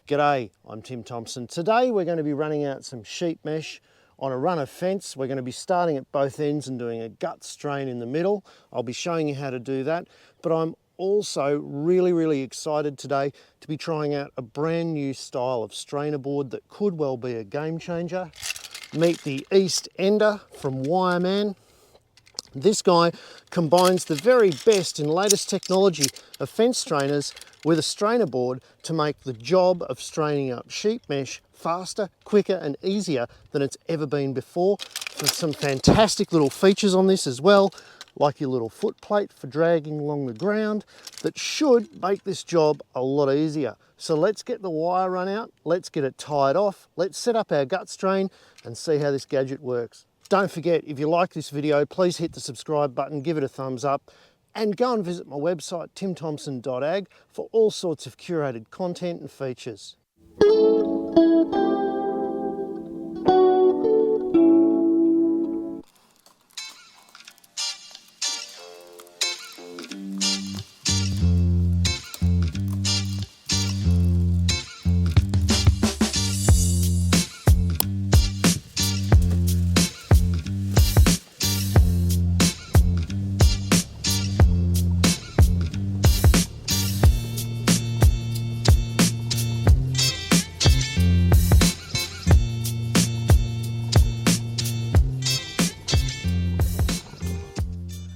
G'day, I'm Tim Thompson. Today we're going to be running out some sheep mesh on a run of fence. We're going to be starting at both ends and doing a gut strain in the middle. I'll be showing you how to do that, but I'm also really excited today to be trying out a brand new style of strainer board that could well be a game changer. Meet the East Ender from Wireman. This guy combines the very best and latest technology of fence strainers with a strainer board to make the job of straining up sheep mesh faster, quicker and easier than it's ever been before. There's some fantastic little features on this as well, like your little foot plate for dragging along the ground, that should make this job a lot easier. So let's get the wire run out, let's get it tied off, let's set up our gut strain and see how this gadget works. Don't forget, if you like this video, please hit the subscribe button, give it a thumbs up, and go and visit my website, timthompson.ag, for all sorts of curated content and features.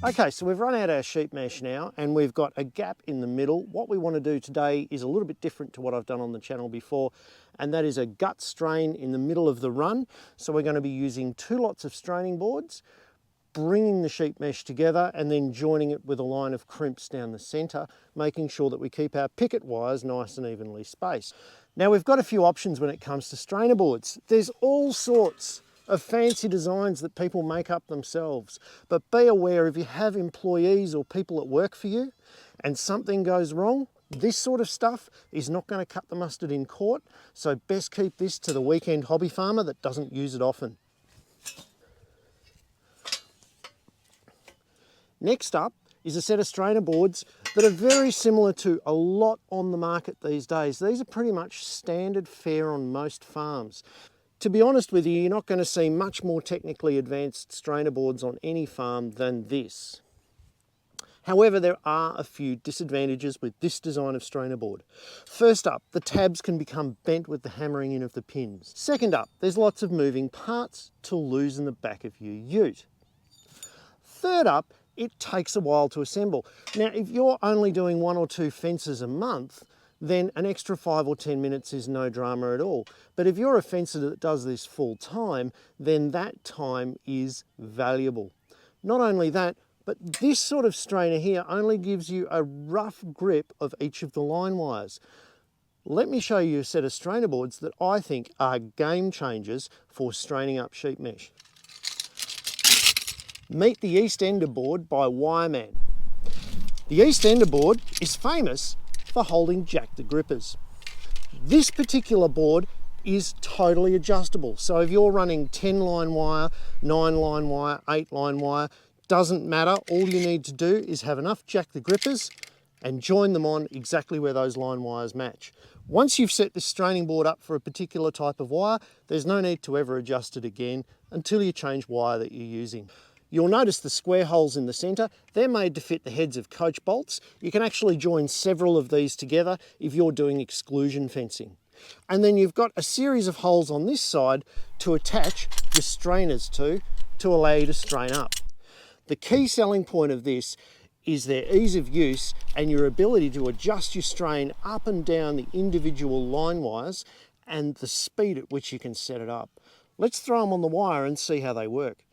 Okay, so we've run out our sheep mesh now and we've got a gap in the middle. What we want to do today is a little bit different to what I've done on the channel before, and that is a gut strain in the middle of the run. So we're going to be using 2 lots of straining boards, bringing the sheep mesh together and then joining it with a line of crimps down the centre, making sure that we keep our picket wires nice and evenly spaced. Now we've got a few options when it comes to strainer boards. There's all sorts of fancy designs that people make up themselves, but be aware, if you have employees or people that work for you and something goes wrong, this sort of stuff is not going to cut the mustard in court, so best keep this to the weekend hobby farmer that doesn't use it often. Next up is a set of strainer boards that are very similar to a lot on the market these days. These are pretty much standard fare on most farms. To be honest with you, you're not going to see much more technically advanced strainer boards on any farm than this. However, there are a few disadvantages with this design of strainer board. First up, the tabs can become bent with the hammering in of the pins. Second up, there's lots of moving parts to loosen the back of your ute. Third up, it takes a while to assemble. Now, if you're only doing 1 or 2 fences a month, then an extra 5 or 10 minutes is no drama at all. But if you're a fencer that does this full time, then that time is valuable. Not only that, but this sort of strainer here only gives you a rough grip of each of the line wires. Let me show you a set of strainer boards that I think are game changers for straining up sheep mesh. Meet the East Ender board by Wireman. The East Ender board is famous for holding jack the grippers. This particular board is totally adjustable. So if you're running 10 line wire, 9 line wire, 8 line wire, doesn't matter. All you need to do is have enough jack the grippers and join them on exactly where those line wires match. Once you've set this straining board up for a particular type of wire, there's no need to ever adjust it again until you change wire that you're using. You'll notice the square holes in the centre. They're made to fit the heads of coach bolts. You can actually join several of these together if you're doing exclusion fencing. And then you've got a series of holes on this side to attach your strainers to allow you to strain up. The key selling point of this is their ease of use and your ability to adjust your strain up and down the individual line wires and the speed at which you can set it up. Let's throw them on the wire and see how they work.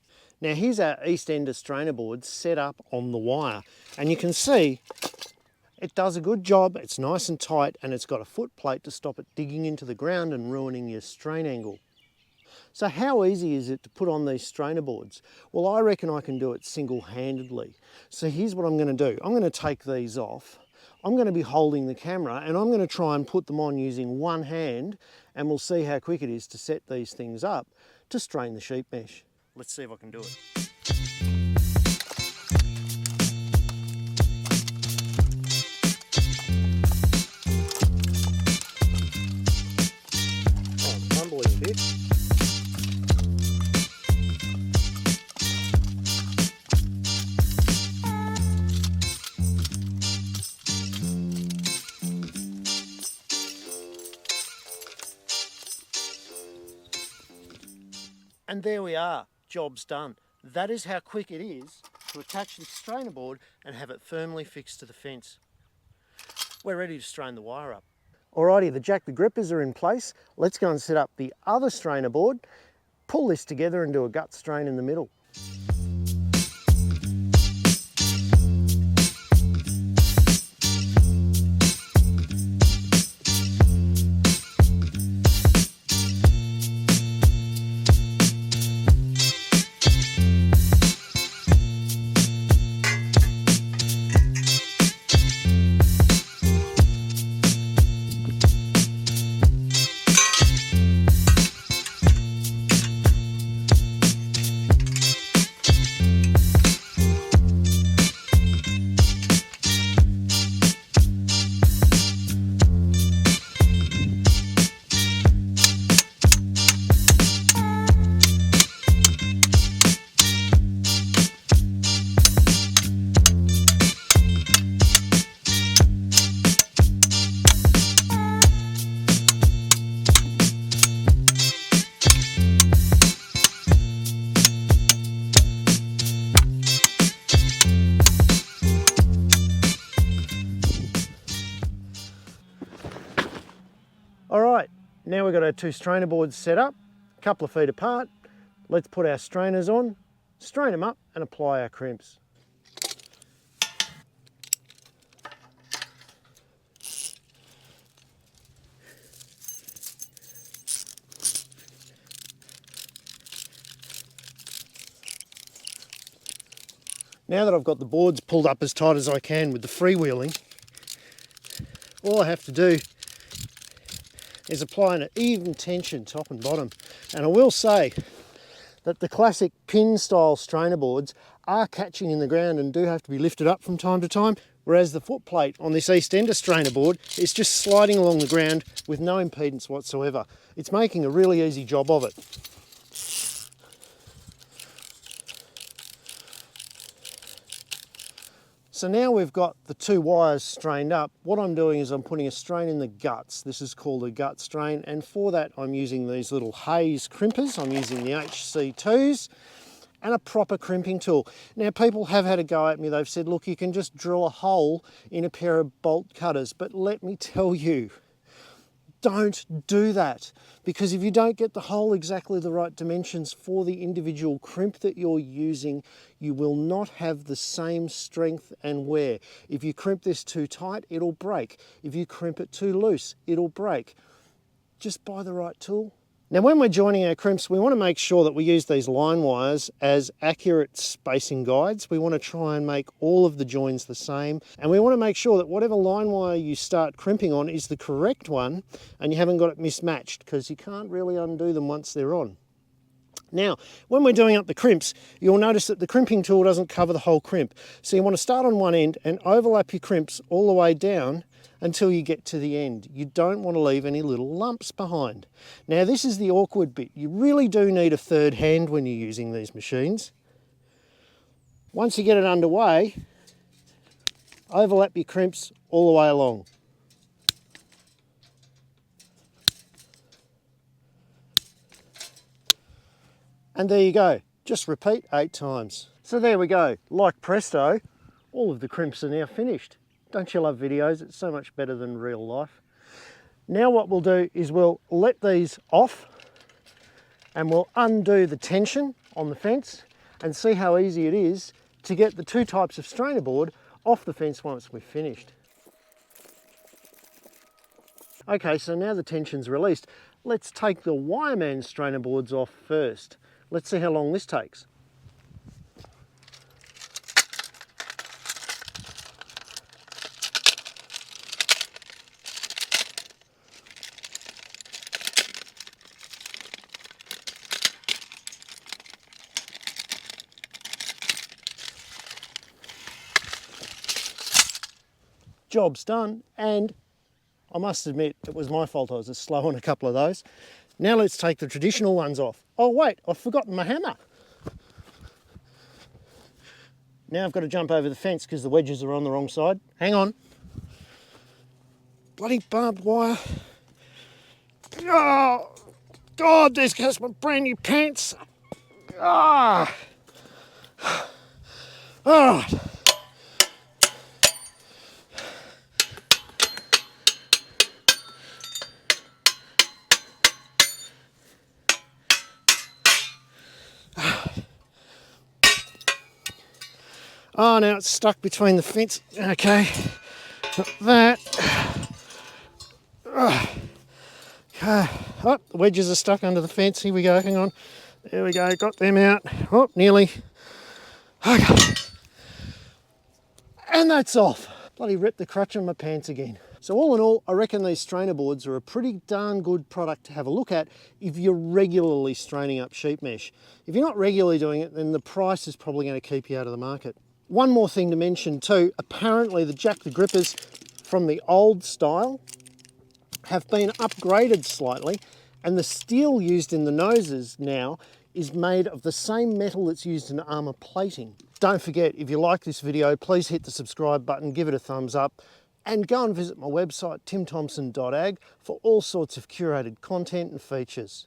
Now here's our East Ender strainer board set up on the wire, and you can see it does a good job. It's nice and tight, and it's got a foot plate to stop it digging into the ground and ruining your strain angle. So how easy is it to put on these strainer boards? Well, I reckon I can do it single-handedly. So here's what I'm going to do. I'm going to take these off. I'm going to be holding the camera and I'm going to try and put them on using one hand, and we'll see how quick it is to set these things up to strain the sheep mesh. Let's see if I can do it. And there we are, job's done. That is how quick it is to attach the strainer board and have it firmly fixed to the fence. We're ready to strain the wire up. Alrighty, the Jack the Grippers are in place. Let's go and set up the other strainer board, pull this together and do a gut strain in the middle. All right, now we've got our two strainer boards set up, a couple of feet apart. Let's put our strainers on, strain them up and apply our crimps. Now that I've got the boards pulled up as tight as I can with the freewheeling, all I have to do is apply an even tension top and bottom. And I will say that the classic pin style strainer boards are catching in the ground and do have to be lifted up from time to time, whereas the foot plate on this Eastender strainer board is just sliding along the ground with no impedance whatsoever. It's making a really easy job of it. So now we've got the two wires strained up, what I'm doing is I'm putting a strain in the guts. This is called a gut strain, and for that I'm using these little Hayes crimpers. I'm using the HC2s and a proper crimping tool. Now people have had a go at me, they've said, look, you can just drill a hole in a pair of bolt cutters, but let me tell you, don't do that, because if you don't get the hole exactly the right dimensions for the individual crimp that you're using, you will not have the same strength and wear. If you crimp this too tight, it'll break. If you crimp it too loose, it'll break. Just buy the right tool. Now when we're joining our crimps, we want to make sure that we use these line wires as accurate spacing guides. We want to try and make all of the joins the same, and we want to make sure that whatever line wire you start crimping on is the correct one and you haven't got it mismatched, because you can't really undo them once they're on. Now, when we're doing up the crimps, you'll notice that the crimping tool doesn't cover the whole crimp. So you want to start on one end and overlap your crimps all the way down until you get to the end. You don't want to leave any little lumps behind. Now this is the awkward bit. You really do need a third hand when you're using these machines. Once you get it underway, overlap your crimps all the way along. And there you go. Just repeat 8 times. So there we go. Like presto, all of the crimps are now finished. Don't you love videos? It's so much better than real life. Now what we'll do is we'll let these off and we'll undo the tension on the fence and see how easy it is to get the two types of strainer board off the fence once we've finished. Okay, so now the tension's released. Let's take the Wireman strainer boards off first. Let's see how long this takes. Job's done, and I must admit it was my fault, I was just slow on a couple of those. Now let's take the traditional ones off. Oh wait, I've forgotten my hammer. Now I've got to jump over the fence because the wedges are on the wrong side. Hang on. Bloody barbed wire. Oh, God, there's goes my brand new pants. Ah! All right. Oh, now it's stuck between the fence. Okay, got that. Okay. Oh, the wedges are stuck under the fence. Here we go, hang on. There we go, got them out. Oh, nearly. Okay. And that's off. Bloody ripped the crutch on my pants again. So all in all, I reckon these strainer boards are a pretty darn good product to have a look at if you're regularly straining up sheep mesh. If you're not regularly doing it, then the price is probably going to keep you out of the market. One more thing to mention too, apparently the Jack the Grippers from the old style have been upgraded slightly, and the steel used in the noses now is made of the same metal that's used in armour plating. Don't forget, if you like this video, please hit the subscribe button, give it a thumbs up, and go and visit my website, timthompson.ag, for all sorts of curated content and features.